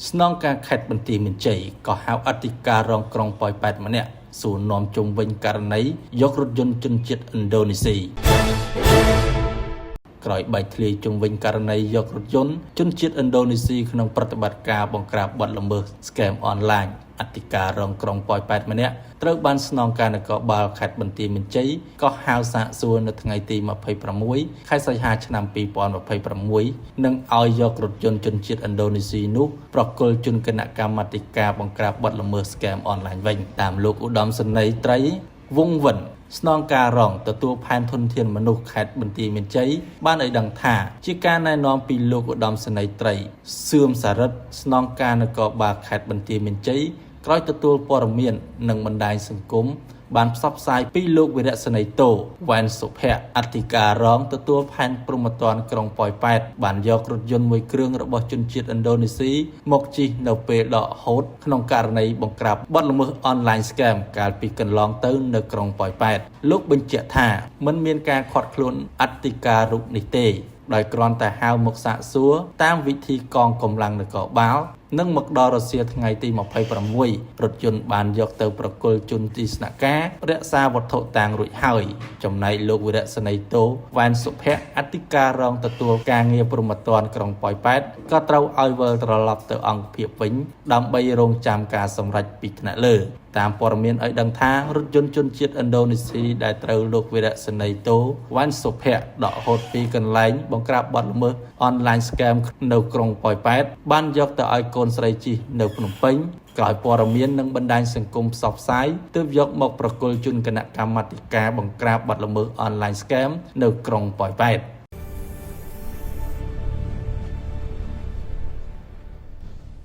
ស្នងការខេត្តបន្ទាយមានជ័យក៏ហៅអធិការរងក្រុងប៉ោយប៉ែតម្នាក់សួរនាំជុំវិញករណីយករថយន្តជនជាតិឥណ្ឌូនេស៊ីក្រោយបែកធ្លាយជុំវិញករណីយករថយន្តជនជាតិឥណ្ឌូនេស៊ីក្នុងប្រតិបត្តិការបង្ក្រាបបទល្មើស scam អនឡាញអធិការរងក្រុងប៉ោយប៉ែតម្នាក់ត្រូវបានស្នងការនគរបាលខេត្តបន្ទាយមានជ័យក៏ហៅសាកសួរនៅថ្ងៃទី26ខែសីហាឆ្នាំ2026និងឲ្យយករថយន្តជនជាតិឥណ្ឌូនេស៊ីនោះប្រគល់ជូនគណៈកម្មាធិការបង្ក្រាបបទល្មើស scam អនឡាញវិញតាមលោកឧត្តមសេនីយ៍ត្រីវង្សវិនស្នងការរងទទួលផែនធនធានមនុស្សខេត្តបន្ទាយមានជ័យបានឲ្យដឹងថាជាការណែនាំពីលោកឧត្តមសេនីយ៍ត្រីសឿមសារិទ្ធស្នងការនគរបាលខេត្តបន្ទាយមានជ័យក្រោយទទួលព័ត៌មាននិងបណ្ដាញសង្គមបានផ្សព្វផ្សាយពីលោកវីរៈសេនីយ៍តូវ៉ែនសុភ័ក្រអធិការរងទទួលផែនព្រហ្មទណ្ឌក្រុងប៉ោយប៉ែតបានយករថយន្តមួយគ្រឿងរបស់ជនជាតិឥណ្ឌូនេស៊ីមកជិះនៅពេលដកហូតក្នុងករណីបង្ក្រាបបទល្មើសអនឡាញ scam កាលពីកន្លងទៅនៅក្រុងប៉ោយប៉ែតលោកបញ្ជាក់ថាមិនមានការខាត់ខ្លួនអធិការរូបនេះទេដោយគ្រាន់តែហៅមកសាកសួរតាមវិធីកងកម្លាំងនគរបាលនិងមកដល់រសៀលថ្ងៃទី26រថយន្តបានយកទៅប្រគល់ជូនទីស្នាក់ការរក្សាវត្ថុតាងរួចហើយចំណែកលោកវីរៈសេនីយ៍តូវ៉ែនសុភ័ក្រអធិការរងទទួលការងារព្រហ្មទណ្ឌក្រុងប៉ោយប៉ែតក៏ត្រូវឲ្យវិលត្រឡប់ទៅអង្គភាពវិញដើម្បីរងចាំការសម្រេចពីថ្នាក់លើតាមព័ត៌មានឲ្យដឹងថារថយន្តជនជាតិឥណ្ឌូនេស៊ីដែលត្រូវលោកវីរៈសេនីយ៍តូវ៉ែនសុភ័ក្រដកហូតពីកន្លែងបង្ក្រាបបទល្មើសអនឡាញ scam នៅក្រុងប៉ោយប៉ែតបានយកទៅឲ្យកូនស្រីជិះនៅភ្នំពេញក្រោយព័ត៌មាននិងបណ្ដាញសង្គមផ្សព្វផ្សាយទើបយកមកប្រគល់ជូនគណៈកម្មាធិការបង្ក្រាបបទល្មើសអនឡាញ scam នៅក្រុងប៉ោយប៉ែត